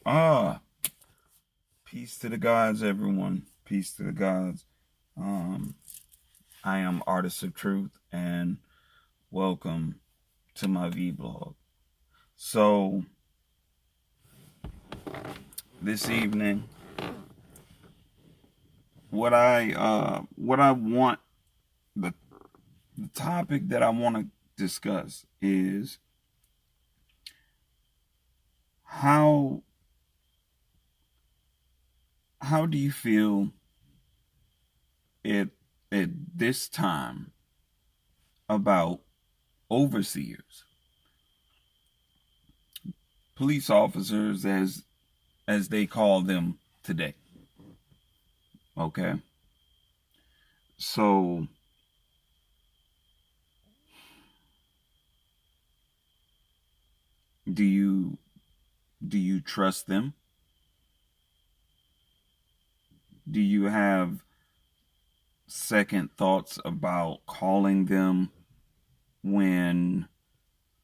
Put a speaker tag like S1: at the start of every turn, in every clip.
S1: Ah, peace to the gods, everyone. Peace to the gods. Um, I am Artist of Truth, and welcome to my vlog. So this evening, what I want the the topic that I want to discuss is how how do you feel at at this time about overseers, police officers, as they call them today? Okay. So, do you trust them? Do you have second thoughts about calling them when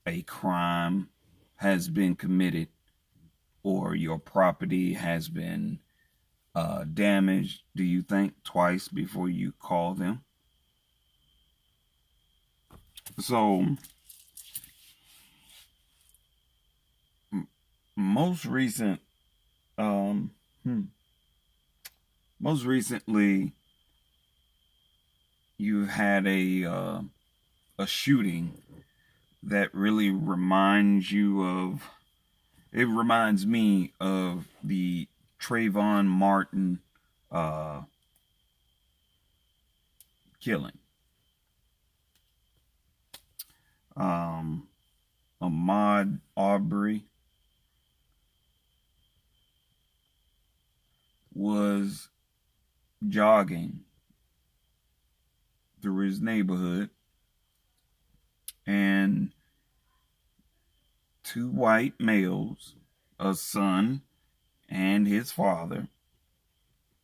S1: a crime has been committed or your property has been damaged? Do you think twice before you call them? So, most recent, um, hmm, most recently, you had a shooting that really reminds you of. It reminds me of the Trayvon Martin uh, killing. Um, Ahmaud Arbery was jogging through his neighborhood, and two white males, a son and his father,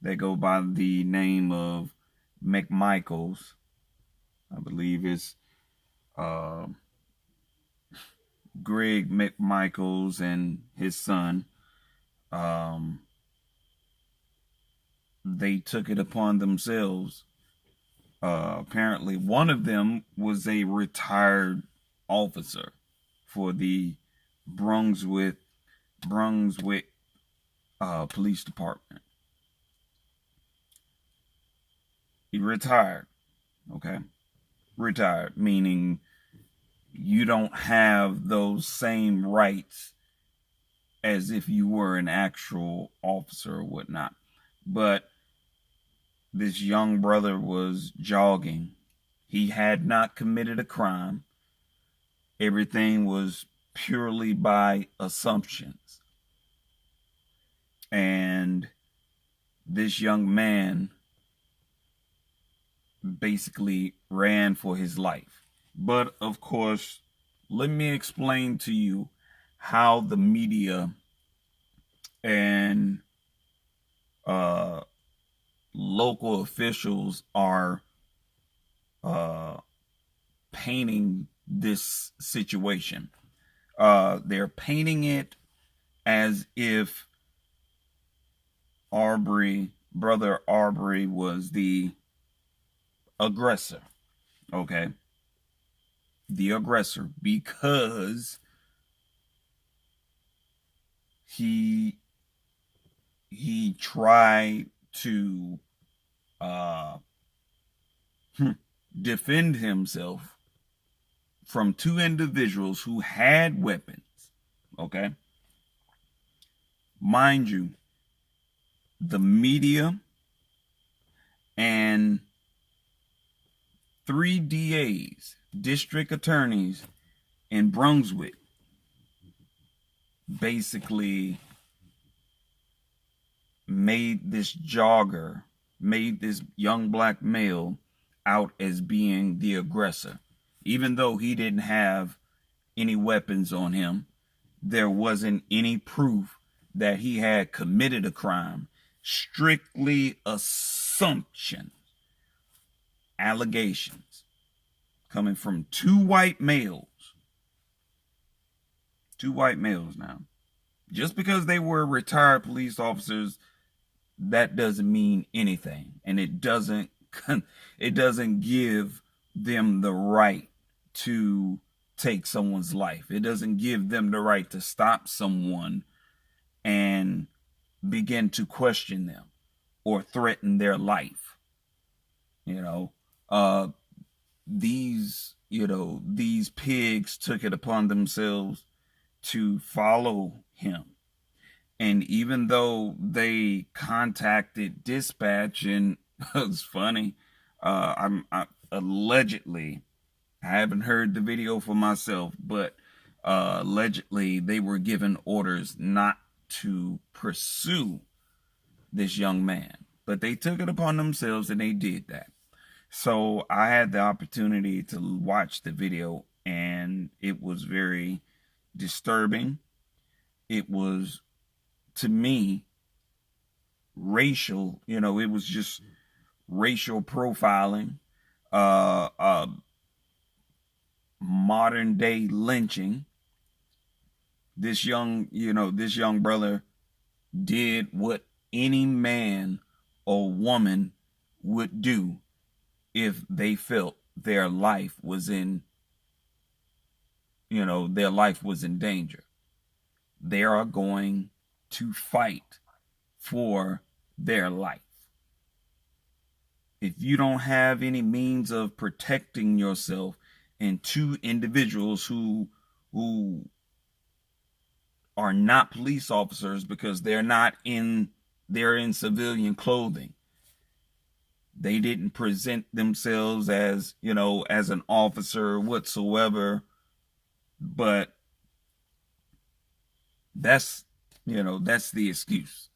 S1: that go by the name of McMichaels. I believe it's uh, Greg McMichaels and his son. Um, they took it upon themselves. Apparently, one of them was a retired officer for the Brunswick Brunswick Police Department. He retired. Okay, retired meaning you don't have those same rights as if you were an actual officer or whatnot. But this young brother was jogging. He had not committed a crime. Everything was purely by assumptions. And this young man basically ran for his life. But of course, let me explain to you how the media and uh, local officials are uh, painting this situation. They're painting it as if brother Arbery, was the aggressor. Okay, the aggressor because he he tried to uh, defend himself from two individuals who had weapons. Okay, mind you, the media and three DAs, district attorneys in Brunswick, basically made this jogger, made this young black male out as being the aggressor. Even though he didn't have any weapons on him, there wasn't any proof that he had committed a crime. Strictly assumption, allegations coming from two white males. Two white males now. Just because they were retired police officers, that doesn't mean anything, and it doesn't give them the right to take someone's life. It doesn't give them the right to stop someone and begin to question them or threaten their life. You know, uh, these pigs took it upon themselves to follow him. And even though they contacted dispatch, and it's funny, allegedly, I haven't heard the video for myself, but allegedly they were given orders not to pursue this young man. But they took it upon themselves and they did that. So I had the opportunity to watch the video, and it was very disturbing. It was, to me, racial. It was just racial profiling, modern day lynching. This young brother did what any man or woman would do if they felt their life was in danger. They are going to fight for their life. If you don't have any means of protecting yourself, and two individuals who are not police officers, because they're in civilian clothing, they didn't present themselves as an officer whatsoever, but that's the excuse,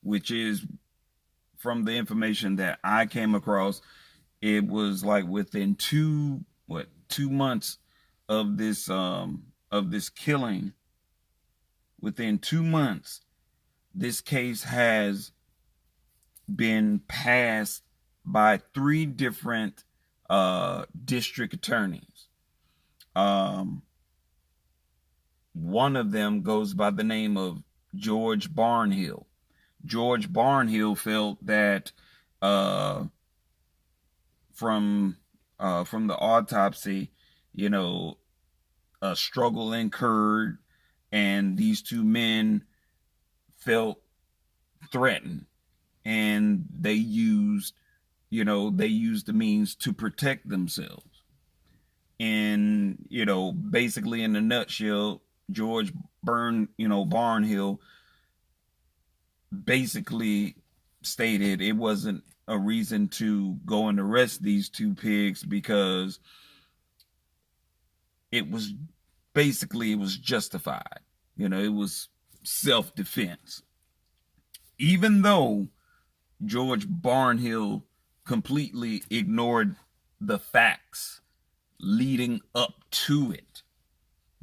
S1: which is, from the information that I came across, it was like within 2 months of this killing. Within 2 months, this case has been passed by 3 different district attorneys. One of them goes by the name of George Barnhill. George Barnhill felt that from the autopsy, a struggle incurred, and these 2 men felt threatened, and they used the means to protect themselves. And basically, in a nutshell, George Barnhill basically stated it wasn't a reason to go and arrest these 2 pigs, because it was justified. It was self-defense. Even though George Barnhill completely ignored the facts leading up to it,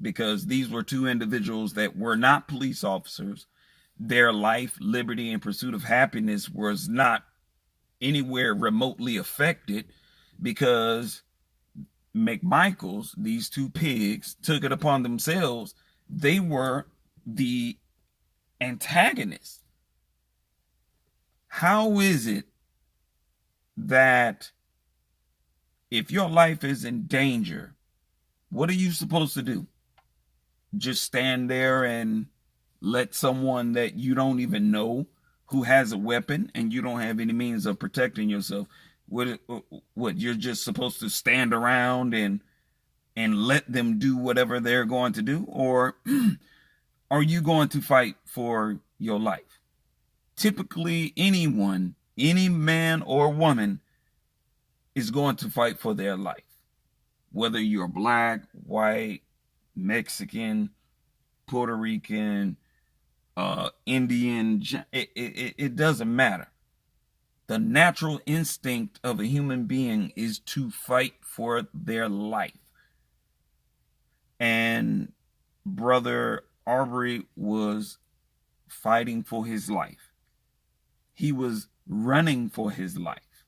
S1: because these were 2 individuals that were not police officers. Their life, liberty, and pursuit of happiness was not anywhere remotely affected, because McMichaels, these 2 pigs, took it upon themselves. They were the antagonists. How is it that if your life is in danger, what are you supposed to do? Just stand there and let someone that you don't even know, who has a weapon, and you don't have any means of protecting yourself, what you're just supposed to stand around and let them do whatever they're going to do? Or are you going to fight for your life? Typically, anyone, any man or woman, is going to fight for their life. Whether you're black, white, Mexican, Puerto Rican, Indian, it doesn't matter. The natural instinct of a human being is to fight for their life. And Brother Arbery was fighting for his life. He was running for his life.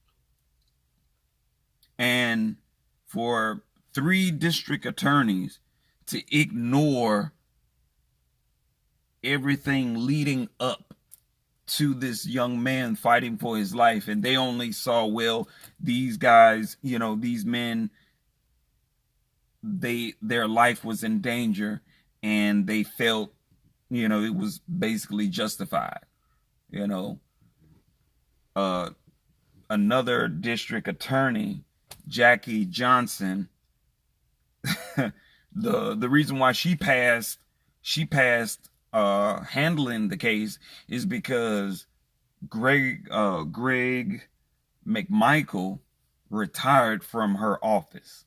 S1: And for 3 district attorneys to ignore everything leading up to this young man fighting for his life, and they only saw, well, these guys, these men, their life was in danger, and they felt, it was basically justified. you know uh Another district attorney, Jackie Johnson, the reason why she passed handling the case is because Greg McMichael retired from her office.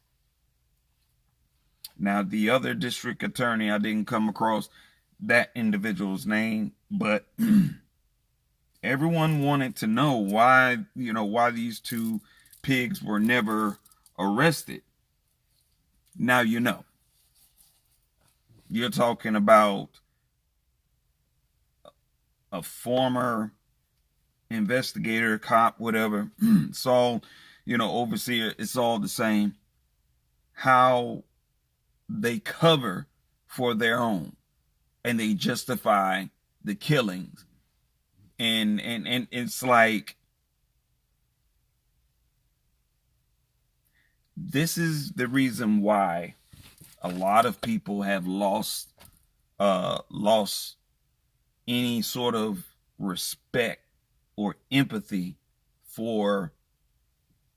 S1: Now, the other district attorney, I didn't come across that individual's name, but everyone wanted to know why these two pigs were never arrested. Now, you're talking about a former investigator, cop, whatever, Saul, overseer, it's all the same. How they cover for their own, and they justify the killings. And it's like, this is the reason why a lot of people have lost any sort of respect or empathy for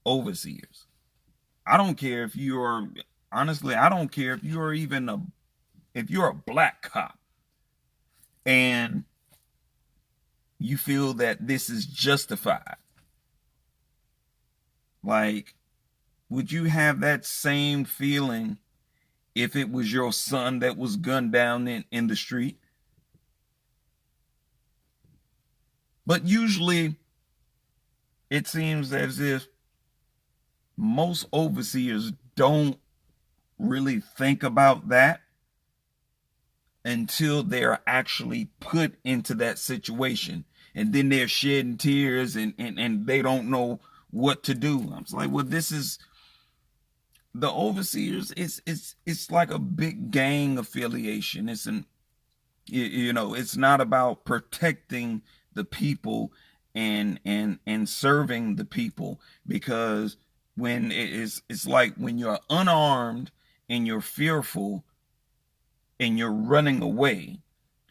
S1: overseers. I don't care if you're honestly, I don't care if you're if you're a black cop and you feel that this is justified. Like, would you have that same feeling if it was your son that was gunned down in the street? But usually it seems as if most overseers don't really think about that until they're actually put into that situation. And then they're shedding tears and they don't know what to do. I'm just like, well, this is the overseers. It's like a big gang affiliation. It's not about protecting the people and serving the people, because when it's like when you're unarmed and you're fearful and you're running away,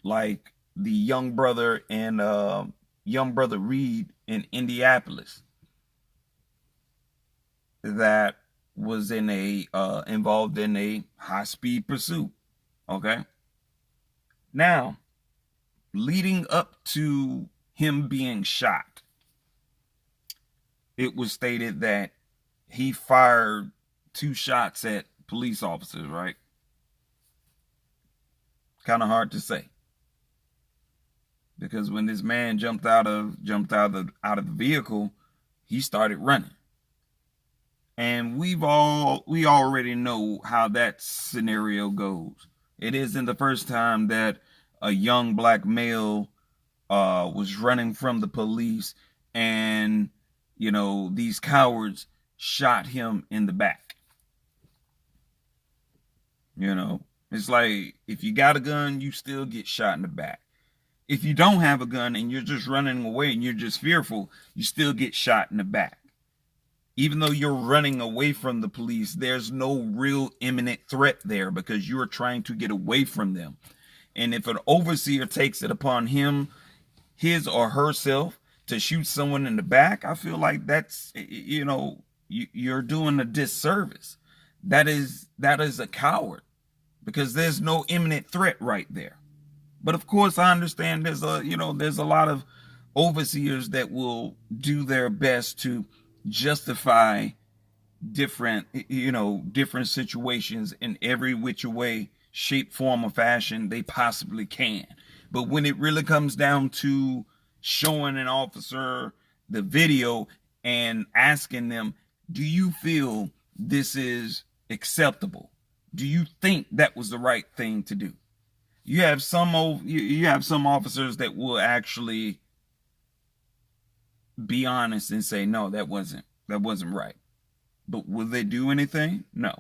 S1: like the young brother and young brother Reed in Indianapolis that was involved in a high-speed pursuit. Okay, now leading up to him being shot, it was stated that he fired 2 shots at police officers, right? Kind of hard to say, because when this man jumped out of the vehicle, he started running. And we already know how that scenario goes. It isn't the first time that a young black male was running from the police, and these cowards shot him in the back. It's like, if you got a gun, you still get shot in the back. If you don't have a gun and you're just running away and you're just fearful, you still get shot in the back. Even though you're running away from the police, there's no real imminent threat there because you're trying to get away from them. And if an overseer takes it upon his or herself to shoot someone in the back, I feel like that's, you're doing a disservice. That is a coward, because there's no imminent threat right there. But of course, I understand there's a lot of overseers that will do their best to justify different situations in every which way, shape, form, or fashion they possibly can. But when it really comes down to showing an officer the video and asking them, do you feel this is acceptable? Do you think that was the right thing to do? You have some officers that will actually be honest and say, no, that wasn't right. But will they do anything? No.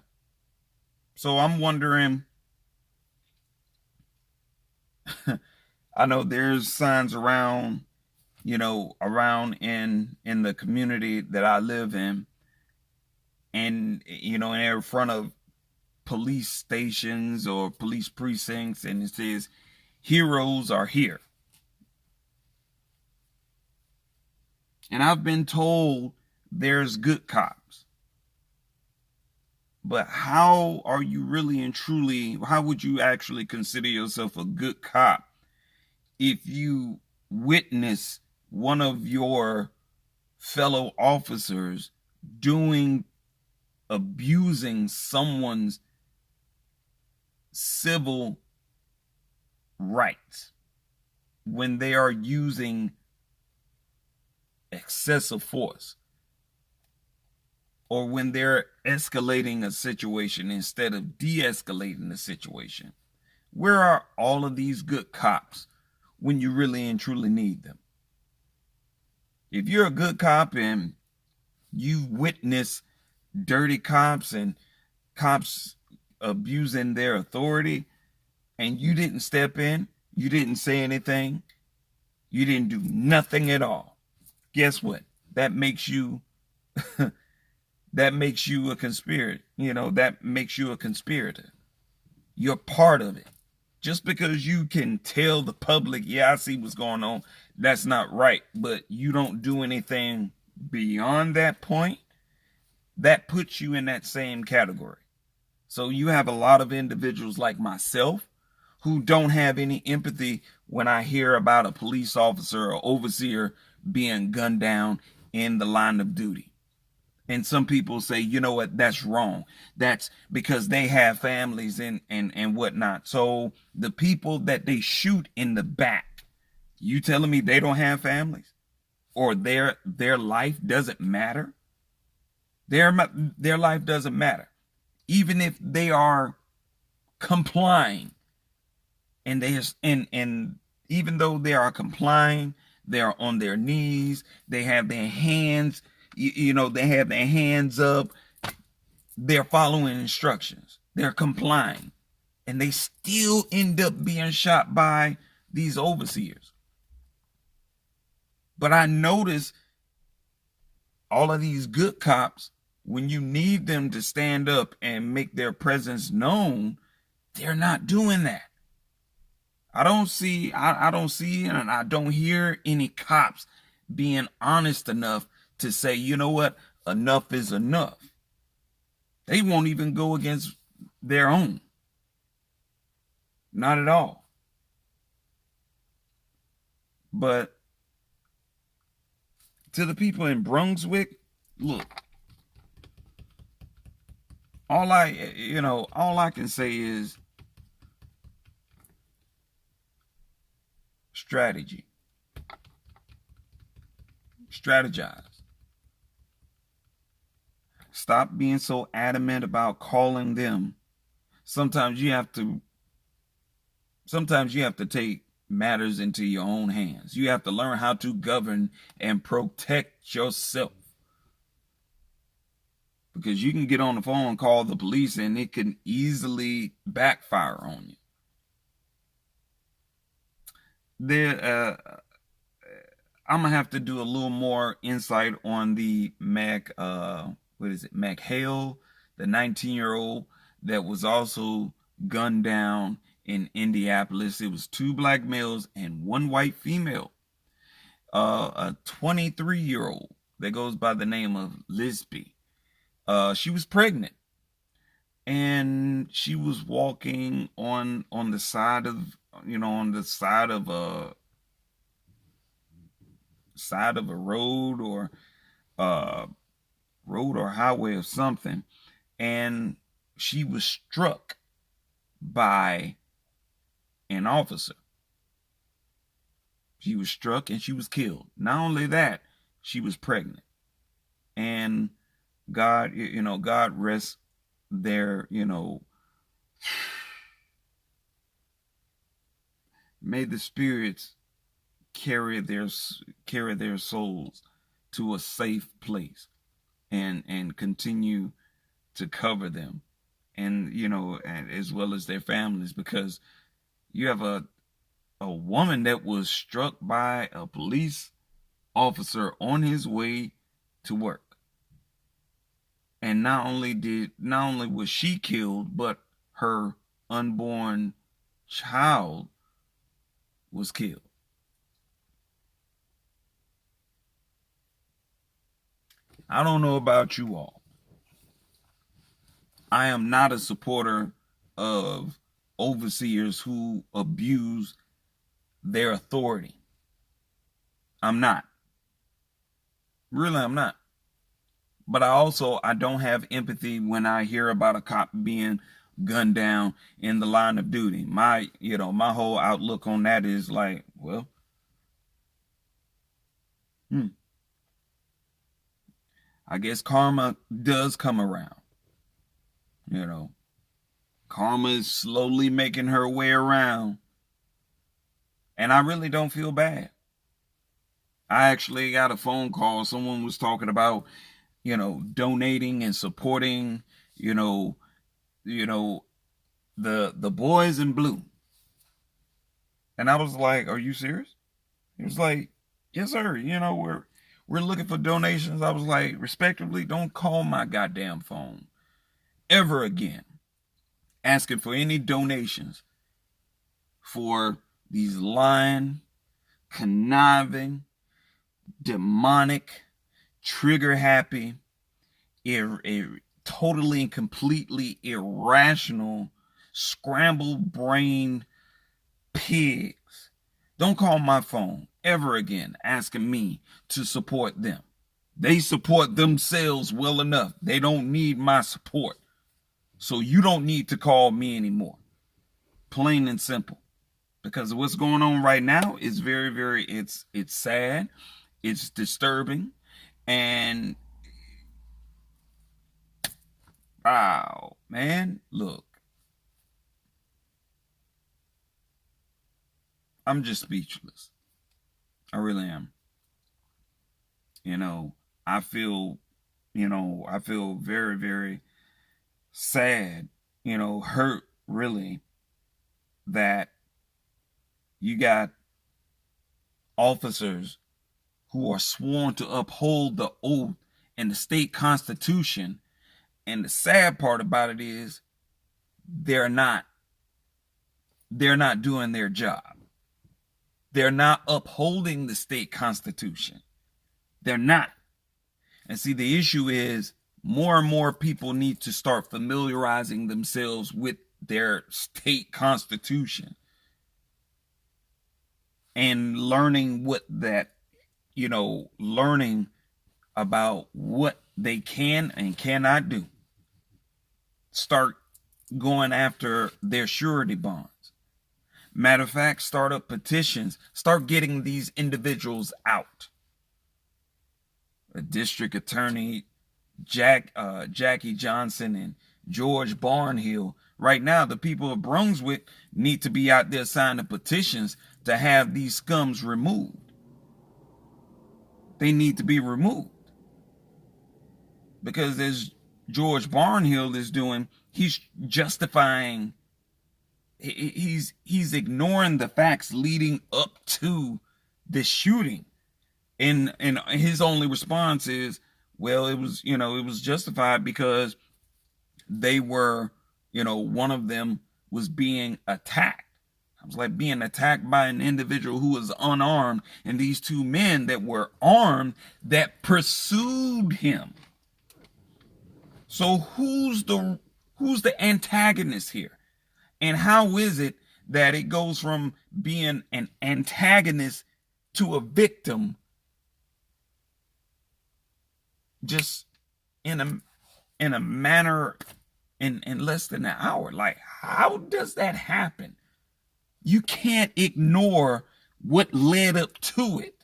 S1: So I'm wondering, I know there's signs around, around in the community that I live in, and and they're in front of police stations or police precincts, and it says heroes are here. And I've been told there's good cops. But how are you really and truly, how would you actually consider yourself a good cop if you witness one of your fellow officers abusing someone's civil rights when they are using excessive force, or when they're escalating a situation instead of de-escalating the situation? Where are all of these good cops when you really and truly need them? If you're a good cop and you witness dirty cops and cops abusing their authority, and you didn't step in, you didn't say anything, you didn't do nothing at all, guess what? That makes you that makes you a conspirator. That makes you a conspirator. You're part of it. Just because you can tell the public, yeah, I see what's going on, that's not right, but you don't do anything beyond that point, that puts you in that same category. So you have a lot of individuals like myself who don't have any empathy when I hear about a police officer or overseer being gunned down in the line of duty. And some people say, you know what, that's wrong. That's because they have families and whatnot. So the people that they shoot in the back, you telling me they don't have families, or their life doesn't matter? Their life doesn't matter. Even if they are complying, and even though they are complying, they are on their knees, they have their hands, they have their hands up, they're following instructions, they're complying, and they still end up being shot by these overseers. But I notice all of these good cops, when you need them to stand up and make their presence known, they're not doing that. I don't see and I don't hear any cops being honest enough to say, you know what, enough is enough. They won't even go against their own. Not at all. But to the people in Brunswick, look, all I can say is strategy. Strategize. Stop being so adamant about calling them. Sometimes you have to take matters into your own hands. You have to learn how to govern and protect yourself. Because you can get on the phone and call the police, and it can easily backfire on you. I'm gonna have to do a little more insight on the McHale, the 19-year-old that was also gunned down in Indianapolis. It was 2 black males and 1 white female. A 23-year-old that goes by the name of Lisby. She was pregnant, and she was walking on the side of a road or highway or something, and she was struck by an officer. She was struck and she was killed. Not only that, she was pregnant. And God rests their, may the spirits carry their souls to a safe place and continue to cover them, and and as well as their families, because you have a a woman that was struck by a police officer on his way to work. And not only was she killed, but her unborn child was killed. I don't know about you all. I am not a supporter of overseers who abuse their authority. I'm not. Really, I'm not. But I don't have empathy when I hear about a cop being gunned down in the line of duty. My whole outlook on that is like, well, I guess karma does come around. Karma is slowly making her way around. And I really don't feel bad. I actually got a phone call. Someone was talking about, donating and supporting, the boys in blue. And I was like, are you serious? He was like, yes, sir. We're looking for donations. I was like, respectively, don't call my goddamn phone ever again asking for any donations for these lying, conniving, demonic, trigger happy, totally and completely irrational, scrambled brain pigs. Don't call my phone ever again asking me to support them. They support themselves well enough. They don't need my support. So you don't need to call me anymore. Plain and simple. Because what's going on right now is very, very, it's sad. It's disturbing. And wow, man, look. I'm just speechless. I really am. I feel very, very sad, hurt really, that you got officers who are sworn to uphold the oath and the state constitution. And the sad part about it is they're not doing their job. They're not upholding the state constitution. They're not. And see, the issue is more and more people need to start familiarizing themselves with their state constitution and learning learning about what they can and cannot do. Start going after their surety bonds. Matter of fact, start up petitions. Start getting these individuals out. A district attorney, Jackie Johnson and George Barnhill. Right now, the people of Brunswick need to be out there signing petitions to have these scums removed. They need to be removed. Because as George Barnhill is doing, he's justifying, he's ignoring the facts leading up to the shooting. And his only response is, well, it was justified because they were, one of them was being attacked. I was like, being attacked by an individual who was unarmed, and these two men that were armed that pursued him. So who's the antagonist here? And how is it that it goes from being an antagonist to a victim just in a manner in less than an hour? Like, how does that happen? You can't ignore what led up to it.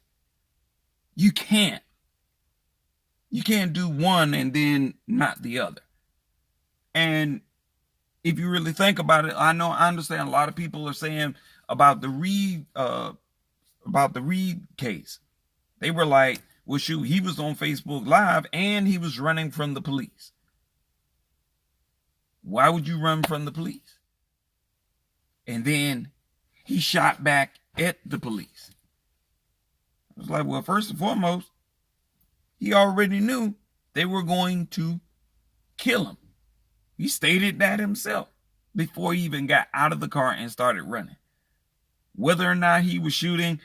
S1: You can't do one and then not the other. And if you really think about it, I understand a lot of people are saying about the Reed case. They were like, well, shoot, he was on Facebook Live and he was running from the police. Why would you run from the police? And then he shot back at the police. I was like, well, first and foremost, he already knew they were going to kill him. He stated that himself before he even got out of the car and started running. Whether or not he was shooting,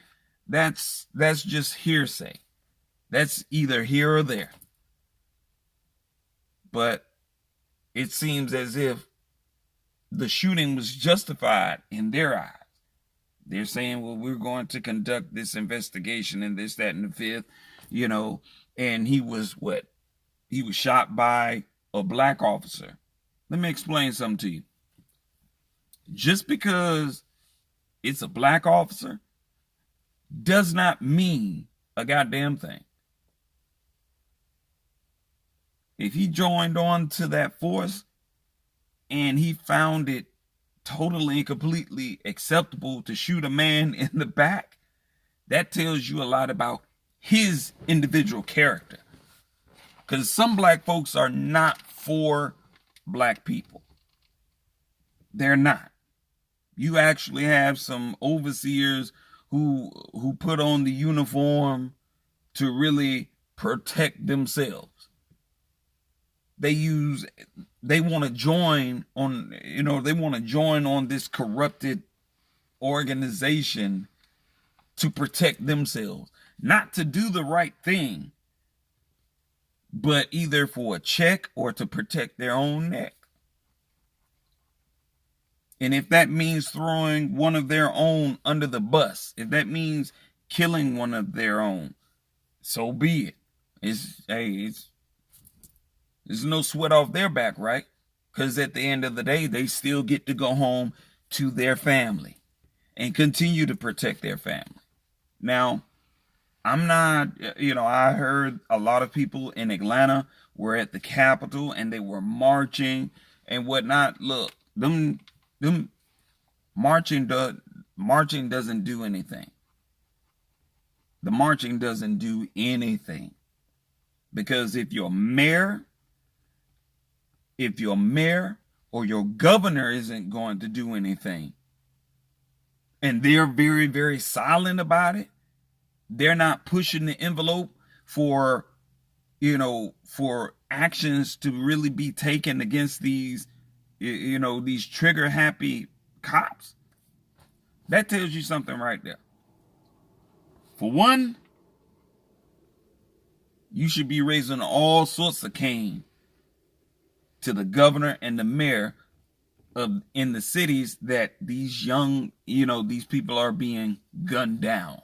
S1: that's just hearsay. That's either here or there. But it seems as if the shooting was justified in their eyes. They're saying, well, we're going to conduct this investigation and this, that, and the fifth, and he was what? He was shot by a black officer. Let me explain something to you. Just because it's a black officer does not mean a goddamn thing. If he joined on to that force and he found it totally and completely acceptable to shoot a man in the back, that tells you a lot about his individual character. Because some black folks are not for black people. They're not. You actually have some overseers who put on the uniform to really protect themselves. They want to join on this corrupted organization to protect themselves, not to do the right thing, but either for a check or to protect their own neck. And if that means throwing one of their own under the bus, if that means killing one of their own, so be it. There's no sweat off their back, right? Because at the end of the day, they still get to go home to their family and continue to protect their family. Now, I'm not, I heard a lot of people in Atlanta were at the Capitol and they were marching and whatnot. Look, them marching doesn't do anything. The marching doesn't do anything. Because if your mayor or your governor isn't going to do anything, and they're very, very silent about it, they're not pushing the envelope for actions to really be taken against these trigger happy cops, that tells you something right there. For one, you should be raising all sorts of cane to the governor and the mayor in the cities that these these people are being gunned down.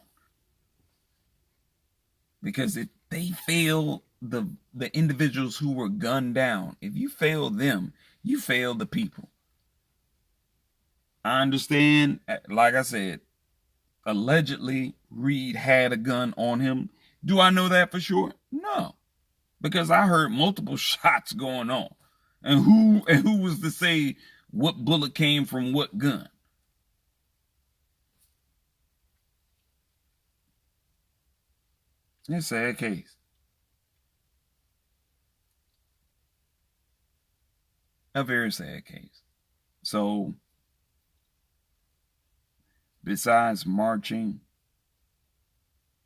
S1: Because if they fail the individuals who were gunned down, if you fail them, you fail the people. I understand, like I said, allegedly Reed had a gun on him. Do I know that for sure? No. Because I heard multiple shots going on. And who was to say what bullet came from what gun? It's a sad case. A very sad case. So, besides marching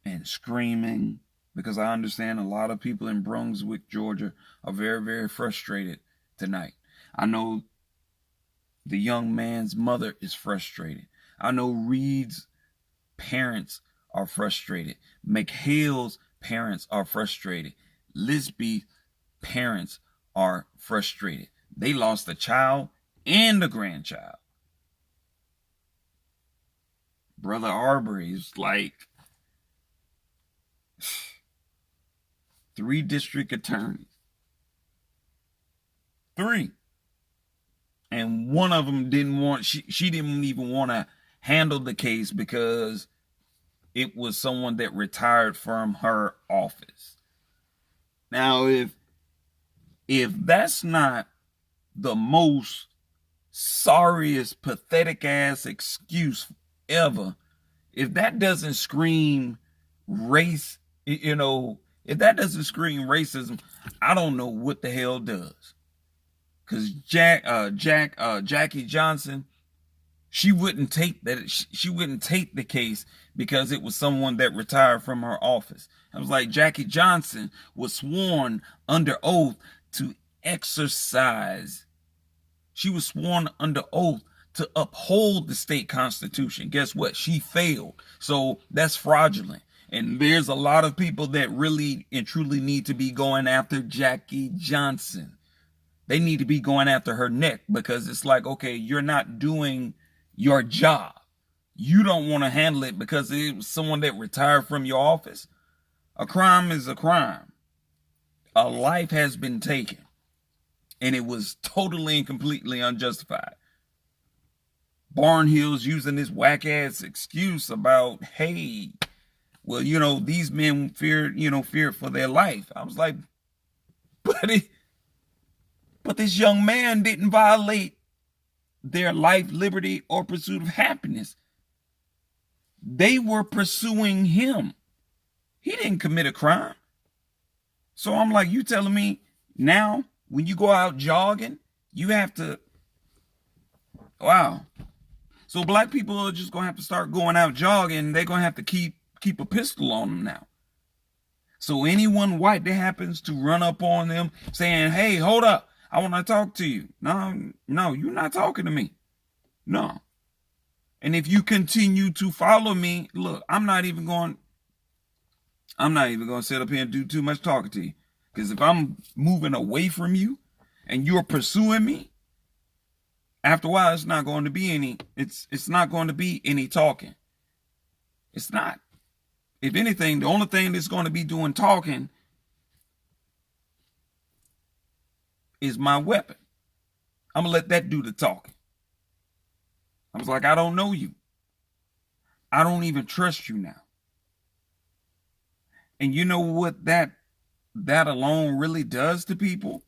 S1: and screaming, because I understand a lot of people in Brunswick, Georgia are very, very frustrated tonight. I know the young man's mother is frustrated. I know Reed's parents are frustrated. McHale's parents are frustrated. Lisby's parents are frustrated. They lost a child and a grandchild. Brother Arbery's like 3 district attorneys. 3. And one of them she didn't even want to handle the case because it was someone that retired from her office. Now, if that's not the most sorriest, pathetic ass excuse ever, if that doesn't scream race, if that doesn't scream racism, I don't know what the hell does. Because Jackie Johnson, She wouldn't take that. She wouldn't take the case because it was someone that retired from her office. I was like, Jackie Johnson was sworn under oath to exercise. She was sworn under oath to uphold the state constitution. Guess what? She failed. So that's fraudulent. And there's a lot of people that really and truly need to be going after Jackie Johnson. They need to be going after her neck, because it's like, okay, you're not doing your job. You don't want to handle it because it was someone that retired from your office. A crime is a crime. A life has been taken, and it was totally and completely unjustified. Barnhill's using this whack ass excuse about, hey, well, these men feared for their life. I was like, but this young man didn't violate their life, liberty, or pursuit of happiness. They were pursuing him. He didn't commit a crime. So I'm like, you telling me now when you go out jogging, you have to, wow. So black people are just going to have to start going out jogging. They're going to have to keep a pistol on them now. So anyone white that happens to run up on them saying, hey, hold up, I want to talk to you. No, you're not talking to me. No. And if you continue to follow me, look, I'm not even going to sit up here and do too much talking to you. Because if I'm moving away from you and you're pursuing me, after a while, it's not going to be any talking. It's not. If anything, the only thing that's going to be doing talking is my weapon. I'm going to let that do the talking. I was like, I don't know you. I don't even trust you now. And you know what that alone really does to people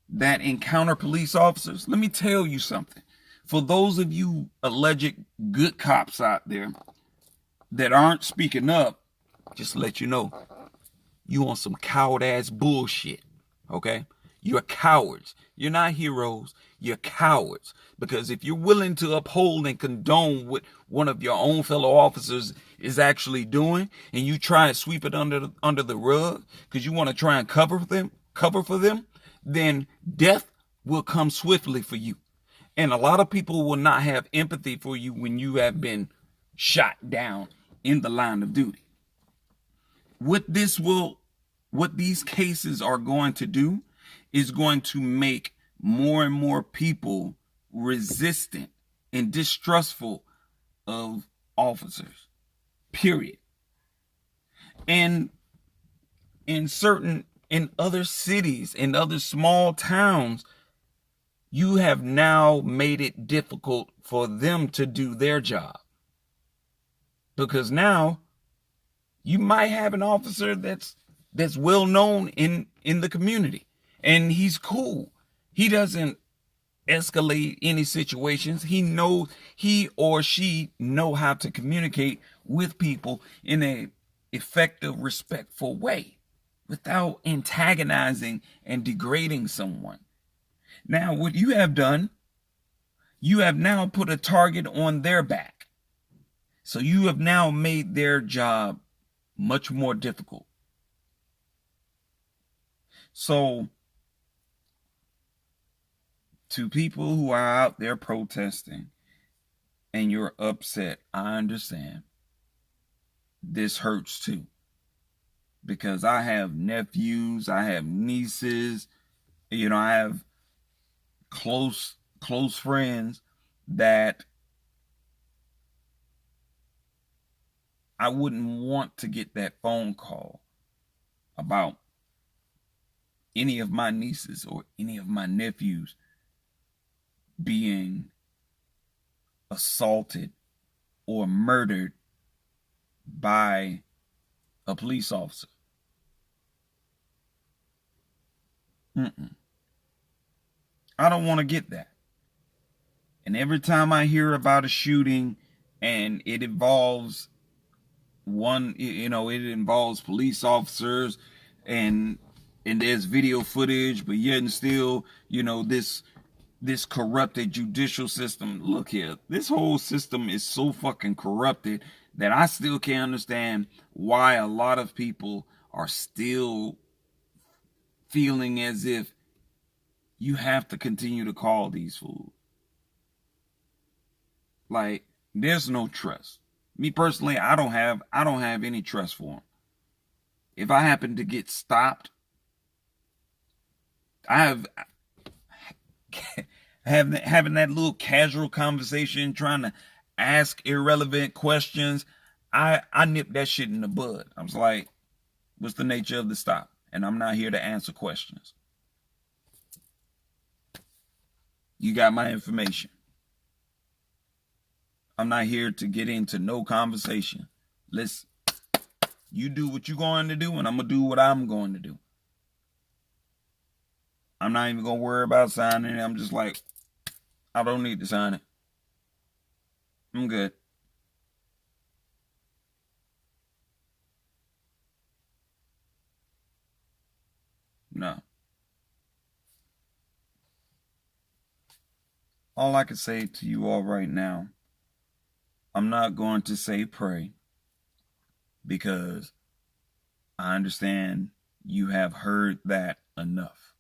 S1: that encounter police officers? Let me tell you something. For those of you alleged good cops out there that aren't speaking up, just to let you know, you on some coward ass bullshit. Okay? You're cowards. You're not heroes. You're cowards. Because if you're willing to uphold and condone what one of your own fellow officers is actually doing, and you try and sweep it under the rug because you want to try and cover for them, then death will come swiftly for you. And a lot of people will not have empathy for you when you have been shot down in the line of duty. What these cases are going to do is going to make more and more people resistant and distrustful of officers, period. And in other cities, in other small towns, you have now made it difficult for them to do their job. Because now you might have an officer that's well known in the community, and he's cool. He doesn't escalate any situations. He or she know how to communicate with people in a effective, respectful way without antagonizing and degrading someone. Now, what you have done, you have now put a target on their back. So you have now made their job much more difficult. So, to people who are out there protesting and you're upset, I understand. This hurts too. Because I have nephews, I have nieces, I have close friends that I wouldn't want to get that phone call about any of my nieces or any of my nephews being assaulted or murdered by a police officer. I don't want to get that. And every time I hear about a shooting and it involves it involves police officers and there's video footage, but yet and still, this this corrupted judicial system. Look here, this whole system is so fucking corrupted that I still can't understand why a lot of people are still feeling as if you have to continue to call these fools. Like, there's no trust. Me personally, I don't have any trust for them. If I happen to get stopped, I have having that little casual conversation, trying to ask irrelevant questions, I nip that shit in the bud. I was like, what's the nature of the stop? And I'm not here to answer questions. You got my information. I'm not here to get into no conversation. Listen, you do what you're going to do, and I'm going to do what I'm going to do. I'm not even going to worry about signing it. I'm just like, I don't need to sign it. I'm good. No. All I can say to you all right now, I'm not going to say pray, because I understand you have heard that enough.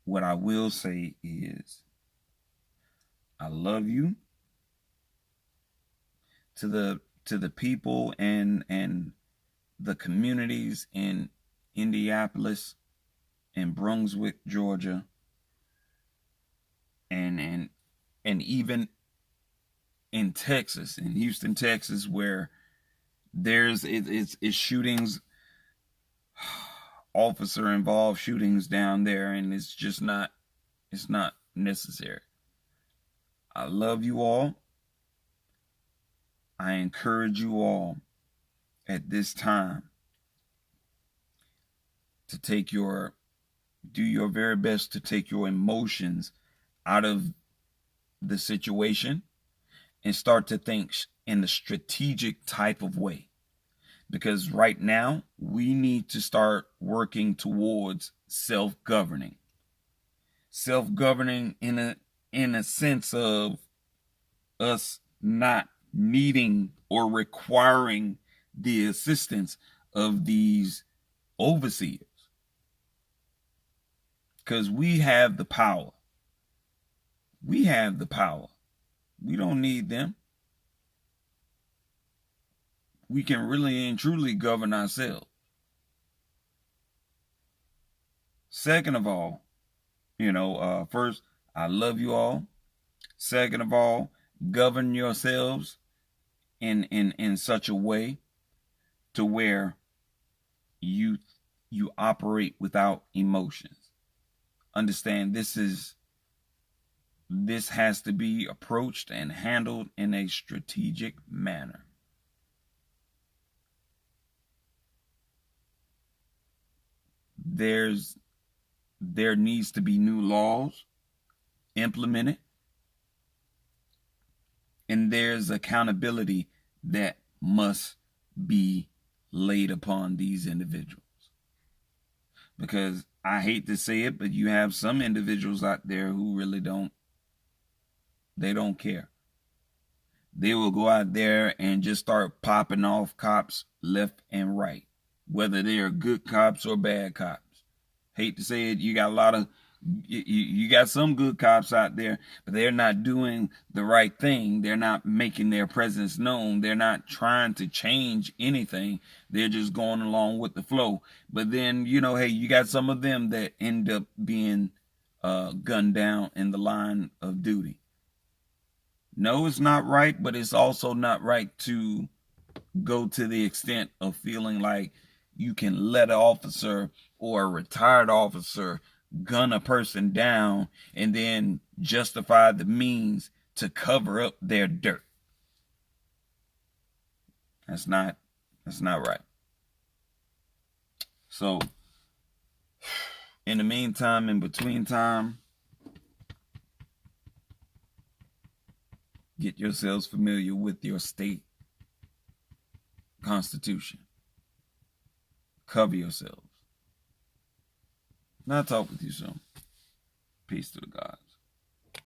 S1: What I will say is, I love you. To the people and the communities in Indianapolis and Brunswick, Georgia, and even in Texas, in Houston, Texas, where there's shootings, officer involved shootings down there, and it's not necessary. I love you all. I encourage you all at this time to do your very best to take your emotions out of the situation and start to think in a strategic type of way. Because right now, we need to start working towards self-governing. Self-governing in a sense of us not needing or requiring the assistance of these overseers. Because we have the power. We have the power. We don't need them. We can really and truly govern ourselves. Second of all, first, I love you all. Second of all, govern yourselves in such a way to where you operate without emotions. Understand, this has to be approached and handled in a strategic manner. There needs to be new laws implemented, and there's accountability that must be laid upon these individuals. Because I hate to say it, but you have some individuals out there who really don't care. They will go out there and just start popping off cops left and right, whether they are good cops or bad cops. Hate to say it, you got some good cops out there, but they're not doing the right thing. They're not making their presence known. They're not trying to change anything. They're just going along with the flow. But then, hey, you got some of them that end up being gunned down in the line of duty. No, it's not right, but it's also not right to go to the extent of feeling like you can let an officer or a retired officer gun a person down and then justify the means to cover up their dirt. That's not right. So, in the meantime, in between time, get yourselves familiar with your state constitution. Cover yourselves. And I'll talk with you soon. Peace to the God.